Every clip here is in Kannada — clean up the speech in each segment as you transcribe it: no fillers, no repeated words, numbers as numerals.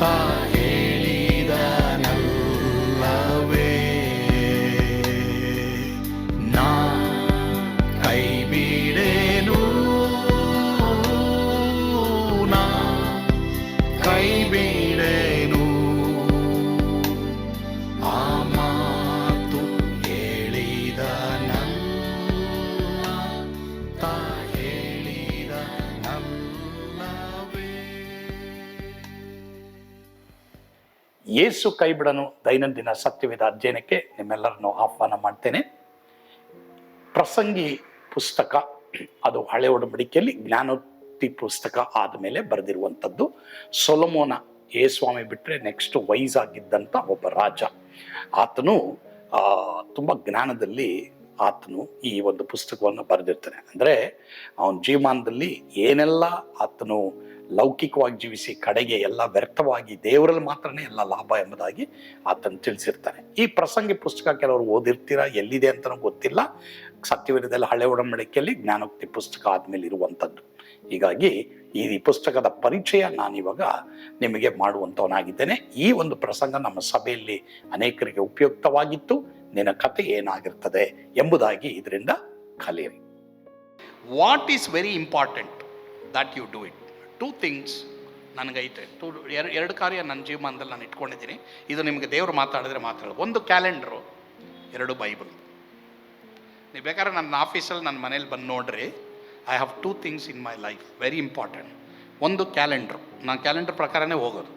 ತಾ ಹೇಳಿದನಲ್ಲವೇ, ನಾ ಕೈ ಬಿಡೇನು, ನಾ ಕೈ ಬಿಡೇನು. ಆ ಮಾತು ಹೇಳಿದನಲ್ಲ, ತಾ ಹೇಳಿದನಲ್ಲವೇ. ಯೇಸು ಕೈ ಬಿಡನು ದೈನಂದಿನ ಸತ್ಯವೇದ ಅಧ್ಯಯನಕ್ಕೆ ನಿಮ್ಮೆಲ್ಲರನ್ನು ಆಹ್ವಾನ ಮಾಡ್ತೇನೆ. ಪ್ರಸಂಗಿ ಪುಸ್ತಕ ಅದು ಹಳೆ ಒಡಂಬಡಿಕೆಯಲ್ಲಿ ಜ್ಞಾನೋಕ್ತಿ ಪುಸ್ತಕ ಆದಮೇಲೆ ಬರೆದಿರುವಂಥದ್ದು. ಸೊಲೊಮೋನ, ಯೇಸ್ವಾಮಿ ಬಿಟ್ಟರೆ ನೆಕ್ಸ್ಟ್ ವೈಸ್ ಆಗಿದ್ದಂಥ ಒಬ್ಬ ರಾಜ. ಆತನು ತುಂಬ ಜ್ಞಾನದಲ್ಲಿ ಆತನು ಈ ಒಂದು ಪುಸ್ತಕವನ್ನು ಬರೆದಿರ್ತಾನೆ. ಅಂದರೆ ಅವನ ಜೀವಮಾನದಲ್ಲಿ ಏನೆಲ್ಲ ಆತನು ಲೌಕಿಕವಾಗಿ ಜೀವಿಸಿ ಕಡೆಗೆ ಎಲ್ಲ ವ್ಯರ್ಥವಾಗಿ ದೇವರಲ್ಲಿ ಮಾತ್ರನೇ ಎಲ್ಲ ಲಾಭ ಎಂಬುದಾಗಿ ಆತನು ತಿಳಿಸಿರ್ತಾನೆ. ಈ ಪ್ರಸಂಗಿ ಪುಸ್ತಕ ಕೆಲವರು ಓದಿರ್ತೀರಾ, ಎಲ್ಲಿದೆ ಅಂತಲೂ ಗೊತ್ತಿಲ್ಲ. ಸತ್ಯವೇದದಲ್ಲಿ ಹಳೆ ಒಡಂಬಡಿಕೆಯಲ್ಲಿ ಜ್ಞಾನೋಕ್ತಿ ಪುಸ್ತಕ ಆದಮೇಲೆ ಇರುವಂಥದ್ದು. ಹೀಗಾಗಿ ಈ ಪುಸ್ತಕದ ಪರಿಚಯ ನಾನಿವಾಗ ನಿಮಗೆ ಮಾಡುವಂಥವನಾಗಿದ್ದೇನೆ. ಈ ಒಂದು ಪ್ರಸಂಗ ನಮ್ಮ ಸಭೆಯಲ್ಲಿ ಅನೇಕರಿಗೆ ಉಪಯುಕ್ತವಾಗಿತ್ತು. ನಿನ್ನ ಕತೆ ಏನಾಗಿರ್ತದೆ ಎಂಬುದಾಗಿ ಇದರಿಂದ ಕಲಿಯಿರಿ. What is very important that you do it. 2 things ನನಗೈತೆ. ಎರಡು ಕಾರ್ಯ ನನ್ನ ಜೀವಮಾನದಲ್ಲಿ ನಾನು ಇಟ್ಕೊಂಡಿದ್ದೀನಿ. ಇದು ನಿಮಗೆ ದೇವರು ಮಾತಾಡಿದ್ರೆ ಮಾತಾಡೋದು. 1 ಕ್ಯಾಲೆಂಡ್ರು, 2 ಬೈಬಲ್. ನೀವು ಬೇಕಾದ್ರೆ ನನ್ನ ಆಫೀಸಲ್ಲಿ ನನ್ನ ಮನೇಲಿ ಬಂದು ನೋಡ್ರಿ. I have 2 things in my life very important. 1 calendar, ನಾನು ಕ್ಯಾಲೆಂಡರ್ ಪ್ರಕಾರನೇ ಹೋಗೋದು.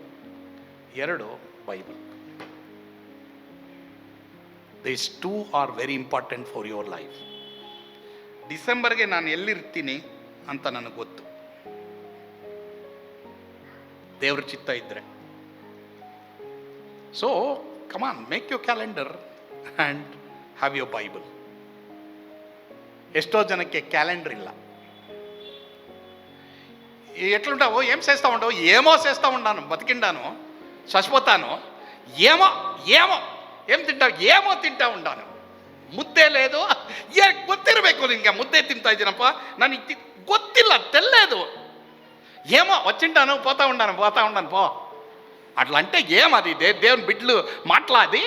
2 Bible. These 2 are very important for your life. ಡಿಸೆಂಬರ್ಗೆ ನಾನು ಎಲ್ಲಿರ್ತೀನಿ ಅಂತ ನನಗೆ ಗೊತ್ತು, ದೇವ್ರ ಚಿತ್ತ ಇದ್ದರೆ. So come on, make your calendar and have your Bible. ఎಷ್ಟో జనకి క్యాలెండర్ ಇಲ್ಲ. ఎట్లుంటావు, ఏం చేస్తూ ఉంటావు, ఏమో చేస్తూ ఉన్నాను, బతికిండాను, చచ్చిపోతాను, ఏమో ఏమో ఏం తింటావు, ఏమో తింటా ఉన్నాను. ಮುದ್ದೆ ಲೇದು, ಗೊತ್ತಿರಬೇಕು ನಿನಗೆ. ಮುದ್ದೆ ತಿಂತಾ ಇದ್ದೀನಪ್ಪ, ನನಗೆ ಗೊತ್ತಿಲ್ಲ, తెల్లేదు. ఏమో వచ్చింటాను, పోతా ఉన్నాను పో. అట్లా అంటే ఏమది దేవుని బిడ్డలు మాట్లాది.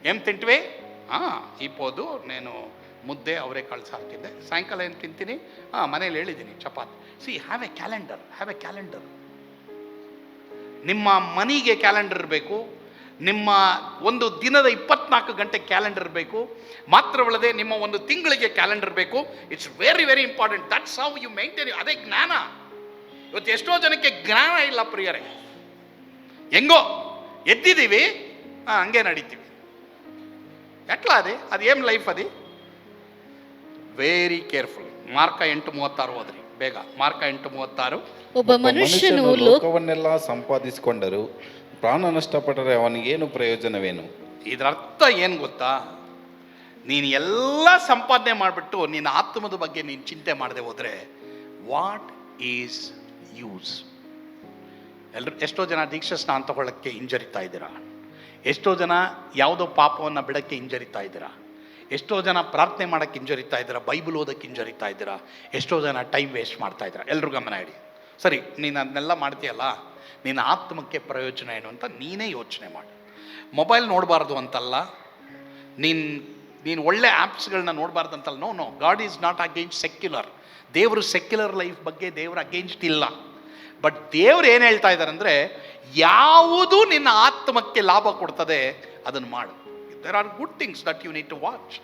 ఏం తింటివే? ಇಪ್ಪೋದು నేను ಮುದ್ದೆ ಅವರೆಕಾಳು ಸಾಕಿದ್ದೆ, ಸಾಯಂಕಾಲ ಏನು ತಿಂತೀನಿ, ಮನೇಲಿ ಹೇಳಿದ್ದೀನಿ chapati. C have A calendar. ನಿಮ್ಮ ಮನಿಗೆ ಕ್ಯಾಲೆಂಡರ್ ಇರಬೇಕು, ನಿಮ್ಮ ಒಂದು ದಿನದ 24 ಗಂಟೆ ಕ್ಯಾಲೆಂಡರ್ ಇರಬೇಕು. ಮಾತ್ರವಲ್ಲದೆ ನಿಮ್ಮ ಒಂದು ತಿಂಗಳಿಗೆ ಕ್ಯಾಲೆಂಡರ್ ಬೇಕು. It's very very important. That's how you maintain. ಅದೇ ಜ್ಞಾನ. ಇವತ್ತು ಎಷ್ಟೋ ಜನಕ್ಕೆ ಜ್ಞಾನ ಇಲ್ಲ ಪ್ರಿಯರೇ. ಹೆಂಗೋ ಎದ್ದಿದ್ದೀವಿ, ಹಂಗೆ ನಡೀತೀವಿ. ఎట్లా అది ఏం లైఫ్? అది వెరీ కేర్ఫుల్. మార్క 8:36 ಓದ್ರಿ ಬೇಗ. మార్క 8:36. ಒಬ್ಬ ಮನುಷ್ಯನು ಲೋಕವನ್ನೆಲ್ಲ ಸಂಪಾದಿಸಿಕೊಂಡರು, ಪ್ರಾಣ ನಷ್ಟಪಟ್ಟರೆ ಅವನಿಗೇನು ಪ್ರಯೋಜನವೇನು? ಇದರ ಅರ್ಥ ಏನು ಗೊತ್ತಾ? ನೀನು ಎಲ್ಲ ಸಂಪಾದನೆ ಮಾಡಿಬಿಟ್ಟು ನಿನ್ನ ಆತ್ಮದ ಬಗ್ಗೆ ನೀನು ಚಿಂತೆ ಮಾಡದೆ ಹೋದರೆ ವಾಟ್ ಈಸ್ ಯೂಸ್? ಎಷ್ಟೋ ಜನ ದೀಕ್ಷಾ ಸ್ನಾನ ತಗೊಳ್ಳೋಕ್ಕೆ ಹಿಂಜರಿತಾ ಇದ್ದೀರಾ. ಎಷ್ಟೋ ಜನ ಯಾವುದೋ ಪಾಪವನ್ನು ಬಿಡೋಕ್ಕೆ ಹಿಂಜರಿತಾ ಇದ್ದೀರಾ. ಎಷ್ಟೋ ಜನ ಪ್ರಾರ್ಥನೆ ಮಾಡೋಕ್ಕೆ ಹಿಂಜರಿತಾ ಇದ್ದೀರಾ, ಬೈಬಲ್ ಓದೋಕ್ಕೆ ಹಿಂಜರಿತಾ ಇದ್ದೀರಾ. ಎಷ್ಟೋ ಜನ ಟೈಮ್ ವೇಸ್ಟ್ ಮಾಡ್ತಾ ಇದ್ದೀರಾ. ಎಲ್ಲರೂ ಗಮನ ಇಡಿ. ಸರಿ, ನೀನು ಅದನ್ನೆಲ್ಲ ಮಾಡ್ತೀಯಲ್ಲ, ನಿನ್ನ ಆತ್ಮಕ್ಕೆ ಪ್ರಯೋಜನ ಏನು ಅಂತ ನೀನೇ ಯೋಚನೆ ಮಾಡಿ. ಮೊಬೈಲ್ ನೋಡಬಾರ್ದು ಅಂತಲ್ಲ, ನೀನು ಒಳ್ಳೆ ಆ್ಯಪ್ಸ್ಗಳನ್ನ ನೋಡಬಾರ್ದು ಅಂತಲ್ಲ. No, God is not against secular. ದೇವರು ಸೆಕ್ಯುಲರ್ ಲೈಫ್ ಬಗ್ಗೆ ದೇವರು ಅಗೇನ್ಸ್ಟ್ ಇಲ್ಲ. ಬಟ್ ದೇವ್ರು ಏನು ಹೇಳ್ತಾ ಇದ್ದಾರೆ ಅಂದರೆ, ಯಾವುದು ನಿನ್ನ ಆತ್ಮಕ್ಕೆ ಲಾಭ ಕೊಡ್ತದೆ ಅದನ್ನು ಮಾಡು. There are good things that you need to watch.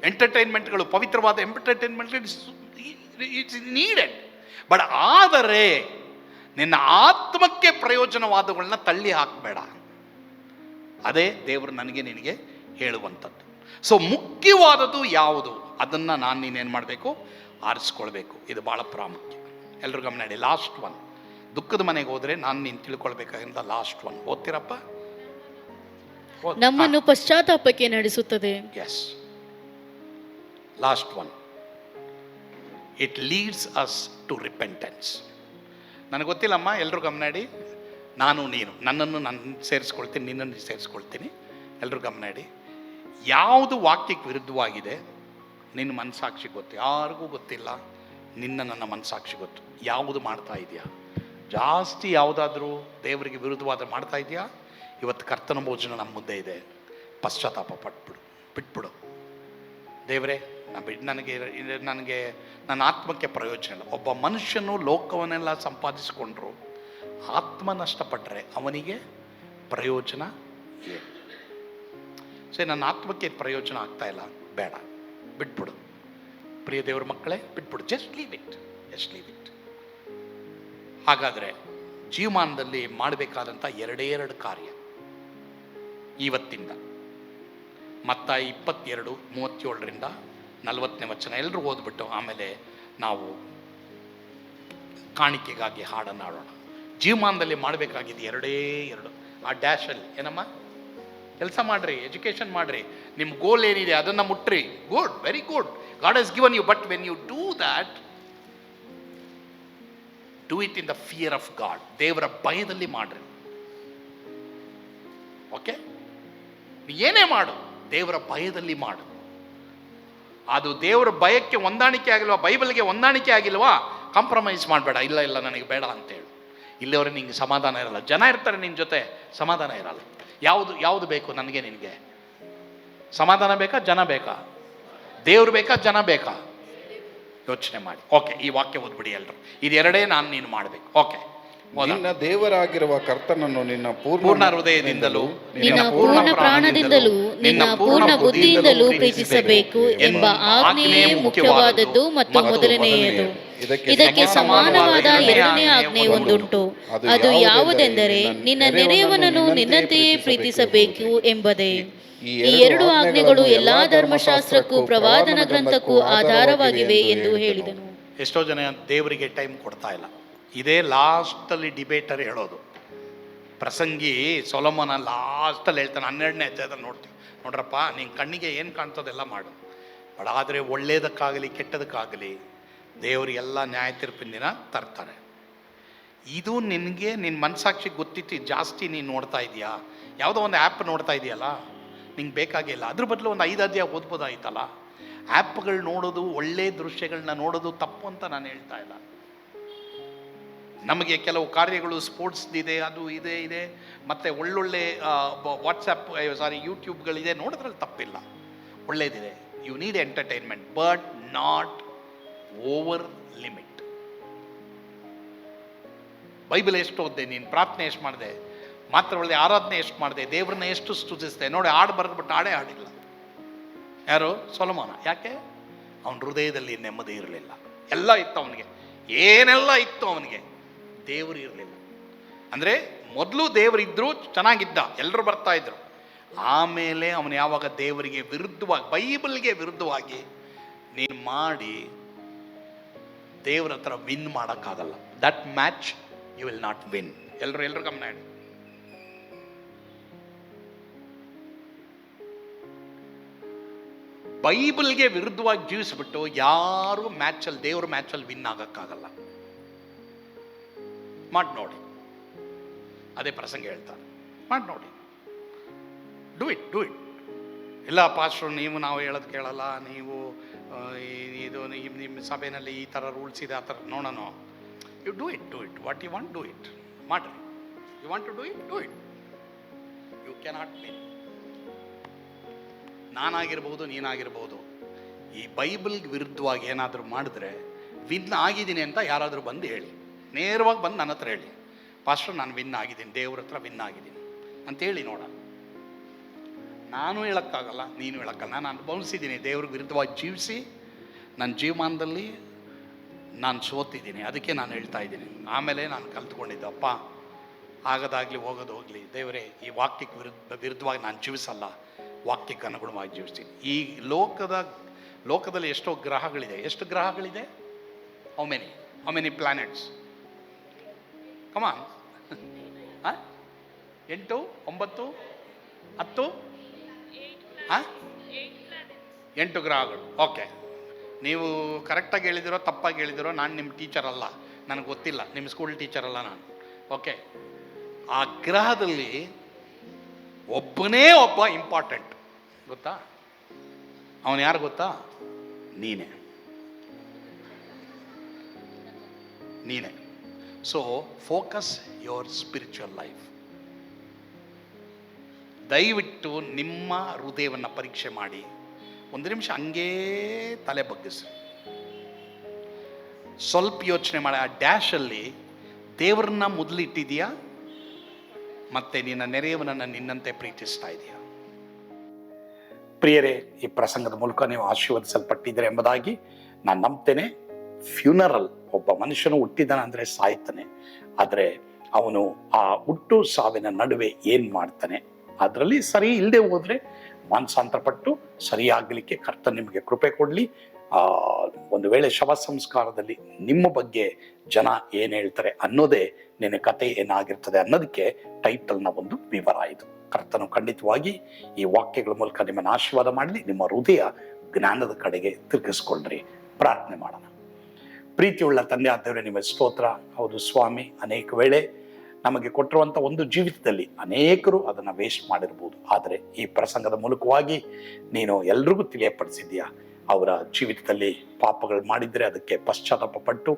ಎಂಟರ್ಟೈನ್ಮೆಂಟ್ಗಳು, ಪವಿತ್ರವಾದ ಎಂಟರ್ಟೈನ್ಮೆಂಟ್ ಇಟ್ಸ್ ನೀಡೆಡ್. ಬಟ್ ಆದರೆ ನಿನ್ನ ಆತ್ಮಕ್ಕೆ ಪ್ರಯೋಜನವಾದಗಳನ್ನ ತಳ್ಳಿ ಹಾಕಬೇಡ. ಅದೇ ದೇವರು ನನಗೆ ನಿನಗೆ ಹೇಳುವಂಥದ್ದು. ಸೊ ಮುಖ್ಯವಾದದ್ದು ಯಾವುದು ಅದನ್ನು ನೀನೇನು ಮಾಡಬೇಕು? ಆರಿಸ್ಕೊಳ್ಬೇಕು. ಇದು ಭಾಳ ಪ್ರಾಮುಖ್ಯ. ಎಲ್ಲರೂ ಗಮನ ಇಡಿ. ಲಾಸ್ಟ್ ಒನ್, ದುಃಖದ ಮನೆಗೆ ಹೋದರೆ ನೀನು ತಿಳ್ಕೊಳ್ಬೇಕಾಗಿದ್ದ ಲಾಸ್ಟ್ ಒನ್ ಓದ್ತೀರಪ್ಪ. ನಮ್ಮನ್ನು ಪಶ್ಚಾತ್ತಾಪಕ್ಕೆ ನಡೆಸುತ್ತದೆ. Yes, last one, it leads us to repentance. ನನಗೆ ಗೊತ್ತಿಲ್ಲಮ್ಮ, ಎಲ್ಲರೂ ಗಮನ ಇಡಿ. ನೀನು ನನ್ನನ್ನು ನಾನು ಸೇರಿಸ್ಕೊಳ್ತೀನಿ, ನಿನ್ನನ್ನು ಸೇರಿಸ್ಕೊಳ್ತೀನಿ. ಎಲ್ಲರೂ ಗಮನ ಇಡಿ. ಯಾವುದು ವಾಕ್ಯಕ್ಕೆ ವಿರುದ್ಧವಾಗಿದೆ ನಿನ್ನ ಮನಸ್ಸಾಕ್ಷಿ ಗೊತ್ತು, ಯಾರಿಗೂ ಗೊತ್ತಿಲ್ಲ, ನನ್ನ ಮನಸ್ಸಾಕ್ಷಿ ಗೊತ್ತು. ಯಾವುದು ಮಾಡ್ತಾ ಇದೆಯಾ? ಜಾಸ್ತಿ ಯಾವುದಾದ್ರೂ ದೇವರಿಗೆ ವಿರುದ್ಧವಾದ ಮಾಡ್ತಾ ಇದೆಯಾ? ಇವತ್ತು ಕರ್ತನ ಭೋಜನ ನಮ್ಮ ಮುಂದೆ ಇದೆ. ಪಶ್ಚಾತ್ತಾಪ ಪಟ್ಬಿಡು, ಬಿಟ್ಬಿಡು. ದೇವರೇ ನನಗೆ ನನ್ನ ಆತ್ಮಕ್ಕೆ ಪ್ರಯೋಜನ ಇಲ್ಲ. ಒಬ್ಬ ಮನುಷ್ಯನು ಲೋಕವನ್ನೆಲ್ಲ ಸಂಪಾದಿಸಿಕೊಂಡ್ರು ಆತ್ಮ ನಷ್ಟಪಟ್ಟರೆ ಅವನಿಗೆ ಪ್ರಯೋಜನ ಏನು? ಸರಿ, ನನ್ನ ಆತ್ಮಕ್ಕೆ ಪ್ರಯೋಜನ ಆಗ್ತಾ ಇಲ್ಲ, ಬೇಡ, ಬಿಟ್ಬಿಡು. ಪ್ರಿಯ ದೇವರ ಮಕ್ಕಳೇ, ಬಿಟ್ಬಿಡು. Just leave it. ಹಾಗಾದರೆ ಜೀವಮಾನದಲ್ಲಿ ಮಾಡಬೇಕಾದಂಥ ಎರಡೇ ಕಾರ್ಯ ಇವತ್ತಿಂದ. ಮತ್ತಾಯ 22:37-40 ವಚನ ಎಲ್ಲರೂ ಓದ್ಬಿಟ್ಟು ಆಮೇಲೆ ನಾವು ಕಾಣಿಕೆಗಾಗಿ ಹಾಡನ್ನು ಆಡೋಣ. ಜೀವಮಾನದಲ್ಲಿ ಮಾಡಬೇಕಾಗಿದ್ದು ಎರಡೇ ಎರಡು. ಆ ಡ್ಯಾಶಲ್ಲಿ ಏನಮ್ಮ ಕೆಲಸ ಮಾಡ್ರಿ, ಎಜುಕೇಷನ್ ಮಾಡ್ರಿ, ನಿಮ್ಮ ಗೋಲ್ ಏನಿದೆ ಅದನ್ನು ಮುಟ್ರಿ. Good, very good, God has given you. But when you do that, do it in the fear of God. ದೇವರ ಭಯದಲ್ಲಿ ಮಾಡ್ರಿ. ಓಕೆ, ಏನೇ ಮಾಡು ದೇವರ ಭಯದಲ್ಲಿ ಮಾಡು. ಅದು ದೇವರ ಭಯಕ್ಕೆ ಹೊಂದಾಣಿಕೆ ಆಗಿಲ್ವಾ, ಬೈಬಲ್ಗೆ ಹೊಂದಾಣಿಕೆ ಆಗಿಲ್ವಾ, ಕಾಂಪ್ರಮೈಸ್ ಮಾಡಬೇಡ. ಇಲ್ಲ ನನಗೆ ಬೇಡ ಅಂತೇಳಿ. ಇಲ್ಲಿವರೆ ನಿಂಗೆ ಸಮಾಧಾನ ಇರಲ್ಲ. ಜನ ಇರ್ತಾರೆ ನಿನ್ನ ಜೊತೆ, ಸಮಾಧಾನ ಇರಲ್ಲ. ಯಾವುದು ಬೇಕು ನನಗೆ? ನಿನಗೆ ಸಮಾಧಾನ ಬೇಕಾ, ಜನ ಬೇಕಾ? ದೇವ್ರು ಬೇಕಾ, ಜನ ಬೇಕಾ? ಯೋಚನೆ ಮಾಡಿ. ಓಕೆ, ಈ ವಾಕ್ಯ ಓದ್ಬಿಡಿ ಎಲ್ಲರೂ. ಇದೆರಡೇ ನೀನು ಮಾಡಬೇಕು. ಓಕೆ, ನಿನ್ನ ದೇವರಾಗಿರುವ ಕರ್ತನನ್ನು ನಿನ್ನ ಪೂರ್ಣ ಹೃದಯದಿಂದಲೂ, ನಿನ್ನ ಪೂರ್ಣ ಪ್ರಾಣದಿಂದಲೂ, ನಿನ್ನ ಪೂರ್ಣ ಬುದ್ಧಿಯಿಂದಲೂ ಪ್ರೀತಿಸಬೇಕು ಎಂಬ ಆಜ್ಞೆಯೇ ಮುಖ್ಯವಾದದ್ದು ಮತ್ತು ಮೊದಲನೆಯದು. ಇದಕ್ಕೆ ಸಮಾನವಾದ ಎರಡನೇ ಆಜ್ಞೆ ಒಂದುಂಟು. ಅದು ಯಾವುದೆಂದರೆ, ನಿನ್ನ ನೆರೆಯವನನ್ನು ನಿನ್ನಂತೆಯೇ ಪ್ರೀತಿಸಬೇಕು ಎಂಬುದೇ. ಈ ಎರಡು ಆಜ್ಞೆಗಳು ಎಲ್ಲಾ ಧರ್ಮಶಾಸ್ತ್ರಕ್ಕೂ ಪ್ರವಾದನ ಗ್ರಂಥಕ್ಕೂ ಆಧಾರವಾಗಿವೆ ಎಂದು ಹೇಳಿದನು. ಎಷ್ಟೋ ಜನ ದೇವರಿಗೆ ಟೈಮ್ ಕೊಡ್ತಾ ಇಲ್ಲ. ಇದೇ ಲಾಸ್ಟಲ್ಲಿ ಡಿಬೇಟರ್ ಹೇಳೋದು. ಪ್ರಸಂಗಿ ಸೊಲೊಮೋನ ಲಾಸ್ಟಲ್ಲಿ ಹೇಳ್ತಾನೆ, 12ನೇ ಅಧ್ಯಾಯದಲ್ಲಿ ನೋಡ್ತೀವಿ. ನೋಡ್ರಪ್ಪ, ನಿನ್ನ ಕಣ್ಣಿಗೆ ಏನು ಕಾಣ್ತದೆಲ್ಲ ಮಾಡು, ಬಟ್ ಆದರೆ ಒಳ್ಳೆಯದಕ್ಕಾಗಲಿ ಕೆಟ್ಟದಕ್ಕಾಗಲಿ ದೇವರಿಗೆಲ್ಲ ನ್ಯಾಯ ತೀರ್ಪಿನ ದಿನ ತರ್ತಾರೆ. ಇದು ನಿನಗೆ ನಿನ್ನ ಮನಸ್ಸಾಕ್ಷಿಗೆ ಗೊತ್ತಿತ್ತು. ಜಾಸ್ತಿ ನೀನು ನೋಡ್ತಾ ಇದೆಯಾ? ಯಾವುದೋ ಒಂದು ಆ್ಯಪ್ ನೋಡ್ತಾ ಇದೆಯಲ್ಲ, ನಿಂಗೆ ಬೇಕಾಗಿಲ್ಲ. ಅದ್ರ ಬದಲು ಒಂದು 5 ಅಧ್ಯಾಯ ಓದ್ಬೋದಾಯ್ತಲ್ಲ. ಆ್ಯಪ್ಗಳು ನೋಡೋದು, ಒಳ್ಳೆ ದೃಶ್ಯಗಳನ್ನ ನೋಡೋದು ತಪ್ಪು ಅಂತ ನಾನು ಹೇಳ್ತಾ ಇಲ್ಲ. ನಮಗೆ ಕೆಲವು ಕಾರ್ಯಗಳು ಸ್ಪೋರ್ಟ್ಸ್ದಿದೆ, ಅದು ಇದೆ, ಮತ್ತು ಒಳ್ಳೊಳ್ಳೆ ಯೂಟ್ಯೂಬ್ಗಳಿದೆ, ನೋಡೋದ್ರಲ್ಲಿ ತಪ್ಪಿಲ್ಲ, ಒಳ್ಳೇದಿದೆ. You need entertainment, but not over limit. Bible ಎಷ್ಟು ಓದಿದೆ ನೀನು? ಪ್ರಾರ್ಥನೆ ಎಷ್ಟು ಮಾಡಿದೆ? ಮಾತ್ರ ಒಳ್ಳೆ ಆರಾಧನೆ ಎಷ್ಟು ಮಾಡಿದೆ? ದೇವ್ರನ್ನ ಎಷ್ಟು ಸ್ತುತಿಸಿದೆ? ನೋಡಿ, ಹಾಡು ಬರೆದ್ಬಿಟ್ಟು ಹಾಡೇ ಹಾಡಿಲ್ಲ. ಯಾರು? ಸೊಲೊಮೋನ. ಯಾಕೆ? ಅವನ ಹೃದಯದಲ್ಲಿ ನೆಮ್ಮದಿ ಇರಲಿಲ್ಲ. ಎಲ್ಲ ಇತ್ತು ಅವನಿಗೆ, ಏನೆಲ್ಲ ಇತ್ತು ಅವನಿಗೆ, ದೇವರು ಇರಲಿಲ್ಲ. ಅಂದರೆ ಮೊದಲು ದೇವರಿದ್ದರೂ ಚೆನ್ನಾಗಿದ್ದ, ಎಲ್ಲರೂ ಬರ್ತಾ ಇದ್ರು. ಆಮೇಲೆ ಅವನು ಯಾವಾಗ ದೇವರಿಗೆ ವಿರುದ್ಧವಾಗಿ, ಬೈಬಲ್ಗೆ ವಿರುದ್ಧವಾಗಿ ನೀನು ಮಾಡಿ ದೇವ್ರ ಹತ್ರ ವಿನ್ ಮಾಡೋಕ್ಕಾಗಲ್ಲ. That match you will not win. ಎಲ್ಲರೂ ಗಮನ ಇಡಿ. ಬೈಬಲ್ಗೆ ವಿರುದ್ಧವಾಗಿ ಜೀವಿಸ್ಬಿಟ್ಟು ಯಾರು ಮ್ಯಾಚಲ್ಲಿ, ದೇವ್ರ ಮ್ಯಾಚಲ್ಲಿ ವಿನ್ ಆಗೋಕ್ಕಾಗಲ್ಲ. ಮಾಡಿ ನೋಡಿ. ಅದೇ ಪ್ರಸಂಗ ಹೇಳ್ತಾರೆ, ಮಾಡಿ ನೋಡಿ. Do it. ಇಲ್ಲ ಪಾಸ್ಟ್ರು, ನಾವು ಹೇಳೋದು ಕೇಳಲ್ಲ, ನೀವು ಇದು ನಿಮ್ಮ ಸಭೆಯಲ್ಲಿ ಈ ಥರ ರೂಲ್ಸ್ ಇದೆ, ಆ ಥರ. ನೋಡೋಣ. You do it. What you want, do it. ಮಾಡ್ರಿ. You want to do it. You cannot win. ನಾನಾಗಿರ್ಬೋದು, ನೀನಾಗಿರ್ಬೋದು, ಈ ಬೈಬಲ್ಗೆ ವಿರುದ್ಧವಾಗಿ ಏನಾದರೂ ಮಾಡಿದ್ರೆ ವಿನ್ ಆಗಿದ್ದೀನಿ ಅಂತ ಯಾರಾದರೂ ಬಂದು ಹೇಳಿ. ನೇರವಾಗಿ ಬಂದು ನನ್ನ ಹತ್ರ ಹೇಳಿ, ಪಾಸ್ಟರ್ ನಾನು ವಿನ್ ಆಗಿದ್ದೀನಿ, ದೇವ್ರ ಹತ್ರ ವಿನ್ ಆಗಿದ್ದೀನಿ ಅಂತೇಳಿ ನೋಡ. ನಾನು ಹೇಳೋಕ್ಕಾಗಲ್ಲ, ನೀನು ಹೇಳೋಕ್ಕಲ್ಲ. ನಾನು ಅನುಭವಿಸಿದ್ದೀನಿ, ದೇವ್ರಿಗೆ ವಿರುದ್ಧವಾಗಿ ಜೀವಿಸಿ ನನ್ನ ಜೀವಮಾನದಲ್ಲಿ ನಾನು ಸೋತಿದ್ದೀನಿ. ಅದಕ್ಕೆ ನಾನು ಹೇಳ್ತಾ ಇದ್ದೀನಿ. ಆಮೇಲೆ ನಾನು ಕಲ್ತ್ಕೊಂಡಿದ್ದಪ್ಪ, ಆಗದಾಗಲಿ ಹೋಗೋದು ಹೋಗಲಿ, ದೇವರೇ ಈ ವಾಕ್ಯಕ್ಕೆ ವಿರುದ್ಧವಾಗಿ ನಾನು ಜೀವಿಸಲ್ಲ, ವಾಕ್ಯಕ್ಕೆ ಅನುಗುಣವಾಗಿ ಜೀವಿಸ್ತೀನಿ. ಈ ಲೋಕದಲ್ಲಿ ಎಷ್ಟೋ ಗ್ರಹಗಳಿದೆ. ಎಷ್ಟು ಗ್ರಹಗಳಿದೆ? How many planets? ಕಮಾನ್. 8, 9, 10, 8 ಗ್ರಹಗಳು. ಓಕೆ, ನೀವು ಕರೆಕ್ಟಾಗಿ ಹೇಳಿದಿರೋ ತಪ್ಪಾಗಿ ಹೇಳಿದಿರೋ, ನಾನು ನಿಮ್ಮ ಟೀಚರ್ ಅಲ್ಲ, ನನಗೆ ಗೊತ್ತಿಲ್ಲ, ನಿಮ್ಮ ಸ್ಕೂಲ್ ಟೀಚರ್ ಅಲ್ಲ ನಾನು. ಓಕೆ, ಆ ಗ್ರಹದಲ್ಲಿ ಒಬ್ಬನೇ ಒಬ್ಬ ಇಂಪಾರ್ಟೆಂಟ್. ಗೊತ್ತಾ? ಅವನು ಯಾರು ಗೊತ್ತಾ? ನೀನೇ. ನೀನೇ. So focus your spiritual life. ದಯವಿಟ್ಟು ನಿಮ್ಮ ಹೃದಯವನ್ನು ಪರೀಕ್ಷೆ ಮಾಡಿ ಒಂದು ನಿಮಿಷ ಹಂಗೇ ತಲೆ ಬಗ್ಗಿಸಿ ಸ್ವಲ್ಪ ಯೋಚನೆ ಮಾಡಿ. ಆ ಡ್ಯಾಶಲ್ಲಿ ದೇವರನ್ನ ಮೊದಲಿಟ್ಟಿದೆಯಾ, ಮತ್ತೆ ನಿನ್ನ ನೆರೆಯವನನ್ನು ನಿನ್ನಂತೆ ಪ್ರೀತಿಸ್ತಾ ಇದೆಯಾ? ಪ್ರಿಯರೇ, ಈ ಪ್ರಸಂಗದ ಮೂಲಕ ನೀವು ಆಶೀರ್ವದಿಸಲ್ಪಟ್ಟಿದ್ದೀರಿ ಎಂಬುದಾಗಿ ನಾನು ನಂಬ್ತೇನೆ. ಫ್ಯೂನರಲ್, ಒಬ್ಬ ಮನುಷ್ಯನು ಹುಟ್ಟಿದಾನ ಅಂದರೆ ಸಾಯ್ತಾನೆ, ಆದರೆ ಅವನು ಆ ಹುಟ್ಟು ಸಾವಿನ ನಡುವೆ ಏನು ಮಾಡ್ತಾನೆ, ಅದರಲ್ಲಿ ಸರಿ ಇಲ್ಲದೆ ಹೋದರೆ ಮಾನಸಾಂತರಪಟ್ಟು ಸರಿಯಾಗಲಿಕ್ಕೆ ಕರ್ತನ ನಿಮಗೆ ಕೃಪೆ ಕೊಡಲಿ. ಒಂದು ವೇಳೆ ಶವ ಸಂಸ್ಕಾರದಲ್ಲಿ ನಿಮ್ಮ ಬಗ್ಗೆ ಜನ ಏನು ಹೇಳ್ತಾರೆ ಅನ್ನೋದೇ ನಿನ್ನ ಕತೆ ಏನಾಗಿರ್ತದೆ ಅನ್ನೋದಕ್ಕೆ ಟೈಟಲ್ನ ಒಂದು ವಿವರ ಇದು. ಕರ್ತನು ಖಂಡಿತವಾಗಿ ಈ ವಾಕ್ಯಗಳ ಮೂಲಕ ನಿಮ್ಮನ್ನು ಆಶೀರ್ವಾದ ಮಾಡಲಿ. ನಿಮ್ಮ ಹೃದಯ ಜ್ಞಾನದ ಕಡೆಗೆ ತಿರುಗಿಸ್ಕೊಳ್ರಿ. ಪ್ರಾರ್ಥನೆ ಮಾಡೋಣ. ಪ್ರೀತಿಯುಳ್ಳ ತಂದೆ ಆದವರೇ, ನಿಮ್ಮ ಸ್ತೋತ್ರ. ಹೌದು ಸ್ವಾಮಿ, ಅನೇಕ ವೇಳೆ ನಮಗೆ ಕೊಟ್ಟಿರುವಂಥ ಒಂದು ಜೀವಿತದಲ್ಲಿ ಅನೇಕರು ಅದನ್ನು ವೇಸ್ಟ್ ಮಾಡಿರ್ಬೋದು, ಆದರೆ ಈ ಪ್ರಸಂಗದ ಮೂಲಕವಾಗಿ ನೀನು ಎಲ್ರಿಗೂ ತಿಳಿಯಪಡಿಸಿದ್ಯಾ. ಅವರ ಜೀವಿತದಲ್ಲಿ ಪಾಪಗಳು ಮಾಡಿದರೆ ಅದಕ್ಕೆ ಪಶ್ಚಾತ್ತಾಪ ಪಟ್ಟು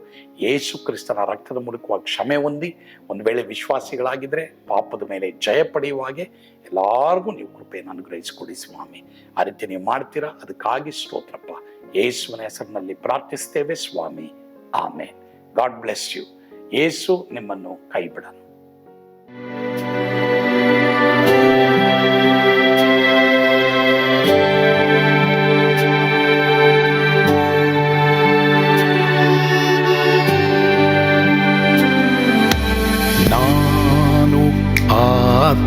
ಯೇಸು ಕ್ರಿಸ್ತನ ರಕ್ತದ ಮೂಲಕವಾಗಿ ಕ್ಷಮೆ ಹೊಂದಿ, ಒಂದು ವೇಳೆ ವಿಶ್ವಾಸಿಗಳಾಗಿದ್ದರೆ ಪಾಪದ ಮೇಲೆ ಜಯ ಪಡೆಯುವ ಹಾಗೆ ಎಲ್ಲರಿಗೂ ನೀವು ಕೃಪೆಯನ್ನು ಅನುಗ್ರಹಿಸಿಕೊಡಿ ಸ್ವಾಮಿ. ಆ ರೀತಿ ನೀವು ಮಾಡ್ತೀರಾ, ಅದಕ್ಕಾಗಿ ಸ್ತೋತ್ರಪ್ಪ. ಯೇಸುವಿನ ಹೆಸರಿನಲ್ಲಿ ಪ್ರಾರ್ಥಿಸ್ತೇವೆ ಸ್ವಾಮಿ. ಆಮೇನ್. God bless you. ಯೇಸು ನಿಮ್ಮನ್ನು ಕೈ ಬಿಡನು. ನಾನು ಪಾತ್ರದಲ್ಲಿ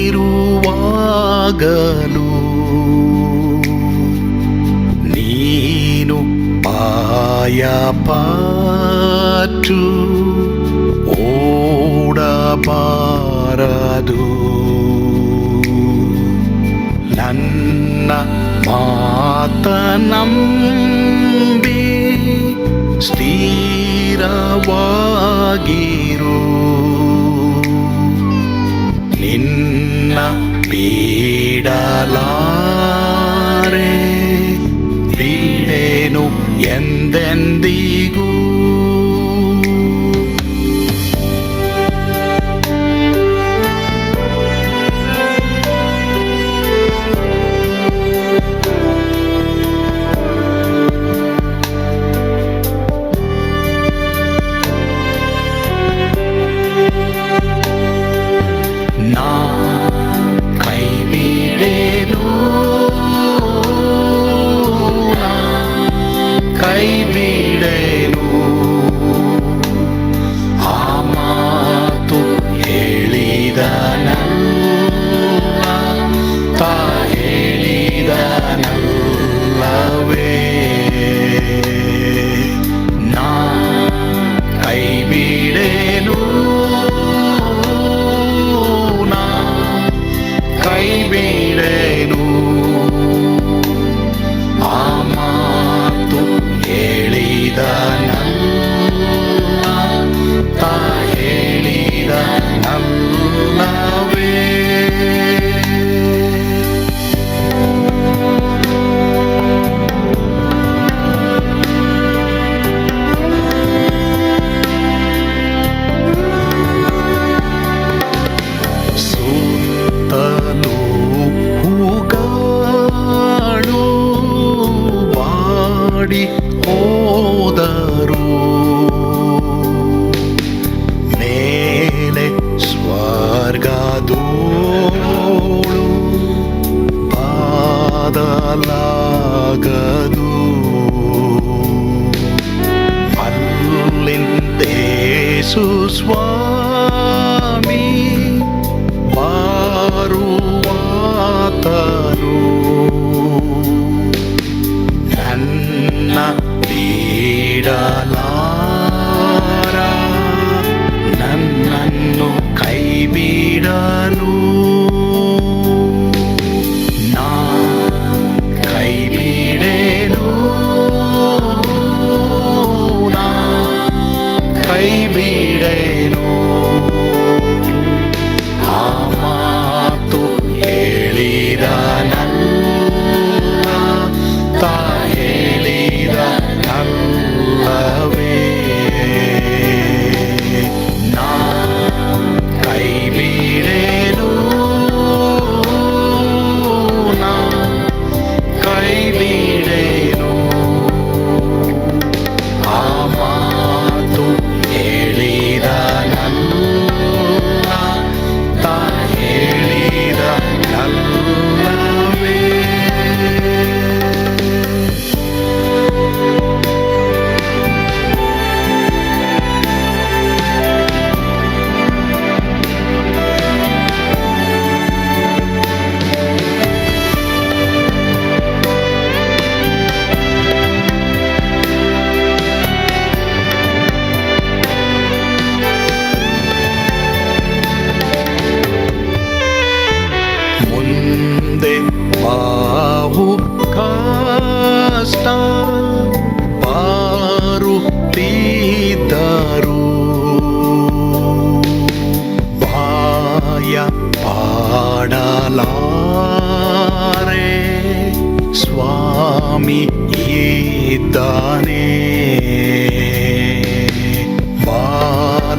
ಇರುವಾಗಲೂ ನೀನು ಪಾಯಪಾಟು ಓಡಬಾರದು. ನನ್ನ ಮಾತನಂಬಿ ಸ್ಥಿರವಾಗಿರು. ನಿನ್ನ ಬಿಡಲಾರೆ, ಬಿಡೆನು ಎಂದೆಂದಿಗೂ. ನಾ ಕೈ ಬಿಡೆನು, ಕೈ ಬಿಡೆನು. ಆ ಮಾತು ಹೇಳಿದನಲ್ಲ, ತಾ ಹೇಳಿದನಲ್ಲವೇ. ನಾ ಕೈ ಬಿಡೆನು, ಕೈ ಬಿಡೆನು. ಆ ಮಾತು ಹೇಳಿದನಲ್ಲ, ತಾ ಹೇಳಿದನಲ್ಲವೇ. ಸುತ್ತಲೂ ಹೂಗಳು ಬಾಡಿ ಹೋದರು, ಮೇಲೆ ಸ್ವರ್ಗದೋಳು ಬಾದಲಾಗದು. ಅಲ್ಲಿಂದೇಸು ಸ್ವಾಮಿ ಬಾರುವಾತನು. ನನ್ನ ಬಿಡಲಾರ, ನನ್ನನ್ನು ಕೈ ಬಿಡನು. ನಾ ಕೈ ಬಿಡೆನು, ನಾ ಕೈ ಬಿಡೆನು. ಆ ಮಾತು ಹೇಳಿದನಲ್ಲ, ತಾ ಹೇಳಿದನಲ್ಲವೇ. ಸ್ವಾಮಿ ಇದ್ದಾನೆ. ಬಾಲವಾಗಿ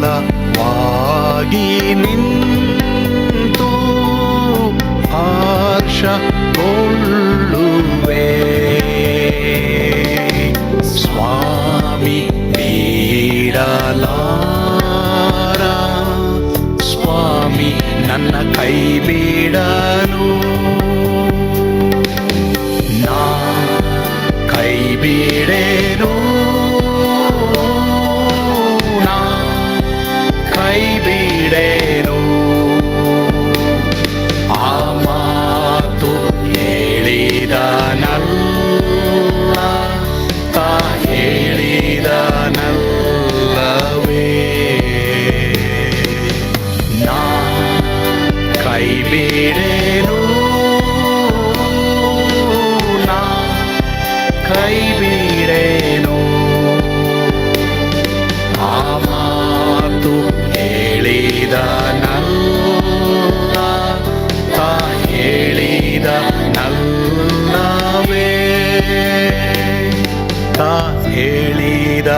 ನಿಂತು ಹರ್ಷಗೊಳ್ಳುವೆ. ಸ್ವಾಮಿ ಬಿಡಲಾರ, ಸ್ವಾಮಿ ನನ್ನ ಕೈ ಬಿಡಲು. ನಾ ಕೈ ಬಿಡೇನು, ನಾ ಕೈ ಬಿಡೇನು. ಆ ಮಾತು ಹೇಳಿದನಲ್ಲ, ತಾ ಹೇಳಿದನಲ್ಲವೇ. ನಾ ಕೈ ಬಿಡೇನು, ನಾ ಕೈ ಬಿಡೇನು. ಆ ಮಾತು ಹೇಳಿದನಲ್ಲ, ತಾ ಹೇಳಿದನಲ್ಲವೇ, ತಾ ಹೇಳಿದನಲ್ಲ.